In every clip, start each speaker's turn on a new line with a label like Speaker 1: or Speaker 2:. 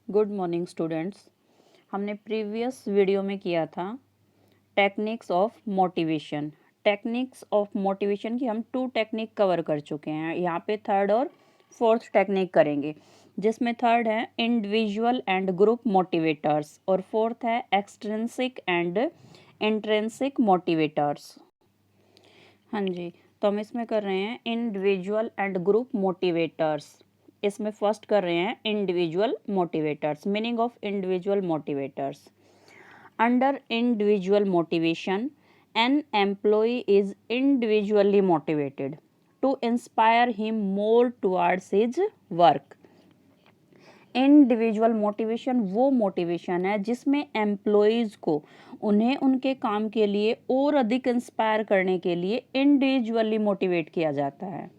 Speaker 1: Good morning students. हमने previous video में किया था techniques of motivation. Techniques of motivation की हम 2 टेक्निक कवर कर चुके हैं। यहाँ पे थर्ड और फोर्थ टेक्निक करेंगे, जिसमें थर्ड है इंडिविजुअल एंड ग्रुप मोटिवेटर्स और फोर्थ है एक्सट्रिंसिक एंड इंट्रिंसिक मोटिवेटर्स। हाँ जी, तो हम इसमें कर रहे हैं इंडिविजुअल एंड ग्रुप मोटिवेटर्स। इसमें फर्स्ट कर रहे हैं individual motivators. Meaning of individual motivators: under individual motivation, an employee is individually motivated to inspire him more towards his work. Individual motivation वो मोटिवेशन है जिसमें एम्प्लॉयज़ को उन्हें उनके काम के लिए और अधिक इंस्पायर करने के लिए इंडिविजुअली मोटिवेट किया जाता है।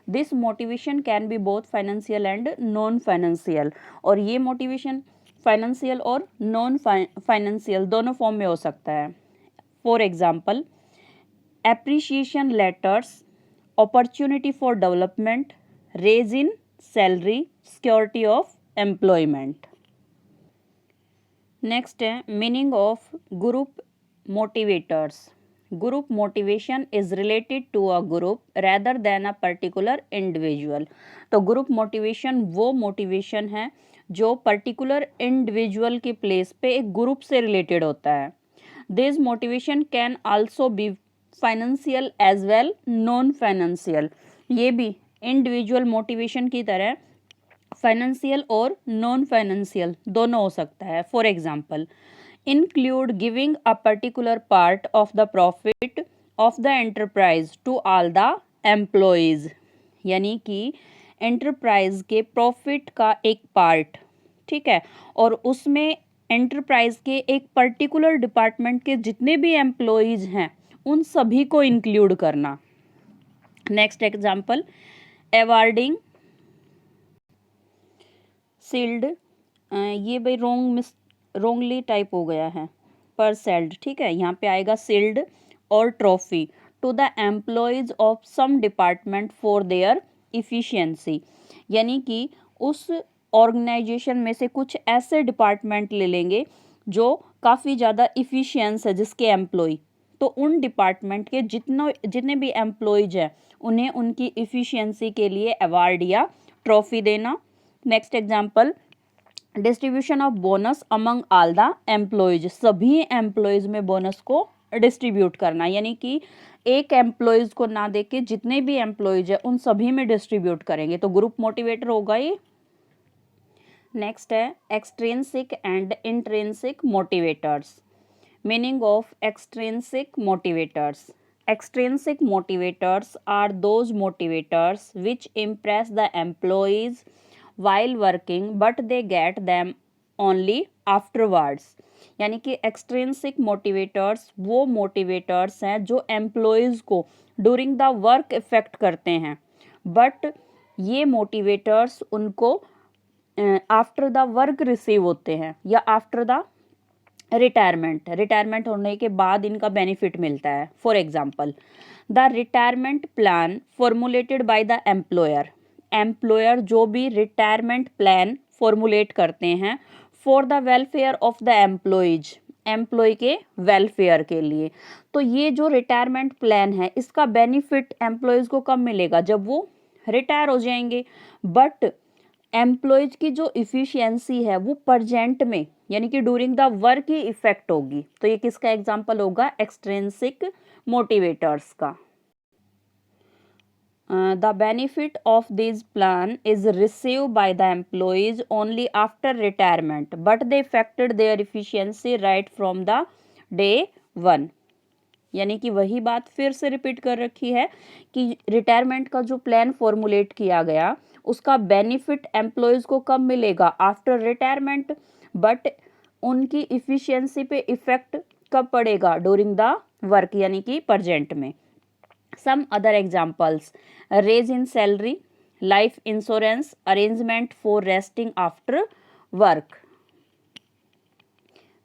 Speaker 1: This motivation can be both financial and non financial, और ये मोटिवेशन फाइनेंशियल और नॉन फाइनेंशियल दोनों फॉर्म में हो सकता है। For example, appreciation letters, opportunity for development, raise in salary, security of employment. Next है meaning of group motivators. Group motivation is related to a group rather than a particular individual. तो group motivation वो motivation है जो particular individual के place पे एक group से related होता है। This motivation can also be financial as well non financial. ये भी इंडिविजुअल मोटिवेशन की तरह फाइनेंशियल और नॉन फाइनेंशियल दोनों हो सकता है। For example, include giving a particular part of the profit of the enterprise to all the employees. यानी कि एंटरप्राइज के प्रॉफिट का एक पार्ट, ठीक है, और उसमें एंटरप्राइज के एक पर्टिकुलर डिपार्टमेंट के जितने भी एम्प्लॉयज़ हैं उन सभी को इंक्लूड करना। नेक्स्ट एग्जाम्पल, अवार्डिंग सील्ड, ये भाई रोंगली टाइप हो गया है, पर सेल्ड, ठीक है, यहाँ पे आएगा सील्ड और trophy to the employees of some department for their efficiency. यानी कि उस ऑर्गेनाइजेशन में से कुछ ऐसे डिपार्टमेंट ले लेंगे जो काफ़ी ज़्यादा इफ़िशियंस है जिसके एम्प्लॉय, तो उन डिपार्टमेंट के जितने भी एम्प्लॉयज हैं उन्हें उनकी इफ़िशियंसी के लिए अवार्ड या ट्रॉफी देना। Next example, distribution of bonus among all the employees. सभी एम्प्लॉयज में बोनस को डिस्ट्रीब्यूट करना, यानी कि एक एम्प्लॉयज को ना देके जितने भी एम्प्लॉयज है उन सभी में डिस्ट्रीब्यूट करेंगे, तो ग्रुप मोटिवेटर होगा ये। नेक्स्ट है extrinsic and intrinsic motivators. Meaning of extrinsic motivators: extrinsic motivators are those motivators which impress the employees while working but they get them only afterwards। यानी कि एक्सट्रिंसिक मोटिवेटर्स वो motivators हैं जो employees को during the work effect करते हैं, but ये motivators उनको आफ्टर द वर्क रिसीव होते हैं या आफ्टर द रिटायरमेंट होने के बाद इनका बेनिफिट मिलता है। For example, the retirement plan formulated by the employer जो भी रिटायरमेंट प्लान फॉर्मुलेट करते हैं for the welfare of the employee के वेलफेयर के लिए। तो ये जो रिटायरमेंट प्लान है इसका बेनिफिट एम्प्लॉयज़ को कब मिलेगा? जब वो रिटायर हो जाएंगे, बट एम्प्लॉयज की जो इफिशियंसी है वो प्रेजेंट में यानी कि ड्यूरिंग द वर्क ही इफेक्ट होगी। तो ये किसका एग्जांपल होगा? एक्सट्रिंसिक मोटिवेटर्स का। The benefit of this plan is receive by the employees only after retirement but they effected their efficiency right from the day 1। यानी कि वही बात फिर से रिपीट कर रखी है कि रिटायरमेंट का जो प्लान फॉर्मुलेट किया गया उसका बेनिफिट एम्प्लॉयज़ को कब मिलेगा? आफ्टर रिटायरमेंट, बट उनकी इफ़िशियंसी पे इफेक्ट कब पड़ेगा? ड्यूरिंग द वर्क, यानी कि प्रेजेंट में। Some other examples: raise in salary, life insurance, arrangement for resting after work.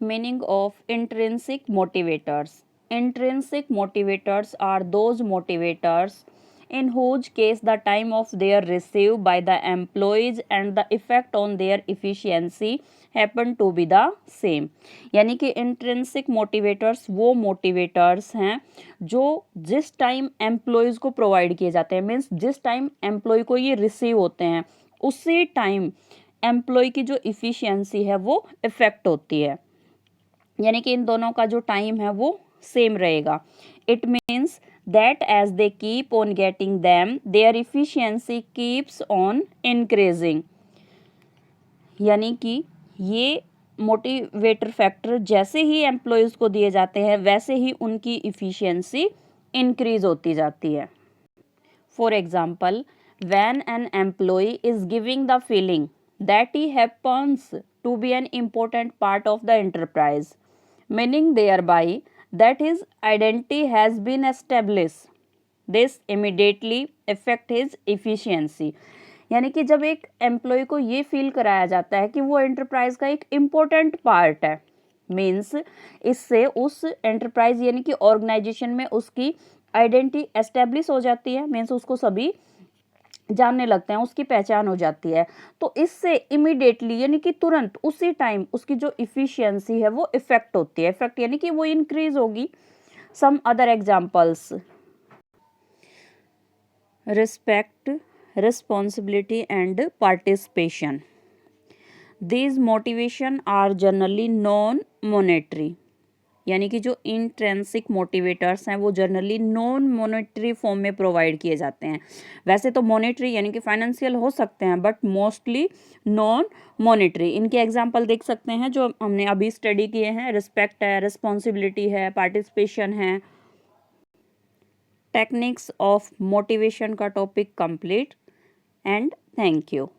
Speaker 1: Meaning of intrinsic motivators: intrinsic motivators are those motivators in whose case the time of their received by the employees and the effect on their efficiency happen to be the same। यानी कि intrinsic motivators वो motivators हैं जो जिस time employees को provide किए जाते हैं, मीन्स जिस टाइम एम्प्लॉय को ये रिसीव होते हैं उसी टाइम एम्प्लॉय की जो इफ़िशियंसी है वो इफ़ेक्ट होती है, यानी कि इन दोनों का जो टाइम है वो सेम रहेगा। It means that as they keep on getting them their efficiency keeps on increasing, यानी कि ये मोटिवेटर फैक्टर जैसे ही एम्प्लॉयज़ को दिए जाते हैं वैसे ही उनकी इफ़िशियंसी इंक्रीज होती जाती है। For example, when an employee is giving the feeling that he happens to be an important part of the enterprise, meaning thereby that his identity has been established, this immediately affect his efficiency। यानी कि जब एक employ को ये feel कराया जाता है कि वो एंटरप्राइज का एक इम्पोर्टेंट पार्ट है, मीन्स इससे उस एंटरप्राइज यानी कि ऑर्गेनाइजेशन में उसकी आइडेंटिटी एस्टेब्लिश हो जाती है, मीन्स उसको सभी जानने लगते हैं, उसकी पहचान हो जाती है। तो इससे इमीडिएटली यानी कि तुरंत उसी टाइम उसकी जो इफ़िशियंसी है वो इफ़ेक्ट होती है, इफ़ेक्ट यानी कि वो इंक्रीज होगी। Some other examples, respect, responsibility and participation, these motivation are generally non monetary, यानी कि जो इंट्रेंसिक मोटिवेटर्स हैं वो जनरली नॉन मॉनेटरी फॉर्म में प्रोवाइड किए जाते हैं। वैसे तो मॉनेटरी यानी कि फाइनेंशियल हो सकते हैं बट मोस्टली नॉन मॉनेटरी। इनके एग्जांपल देख सकते हैं जो हमने अभी स्टडी किए हैं, रिस्पेक्ट है, रिस्पॉन्सिबिलिटी है, पार्टिसिपेशन है। टेक्निक्स ऑफ मोटिवेशन का topic complete and thank you.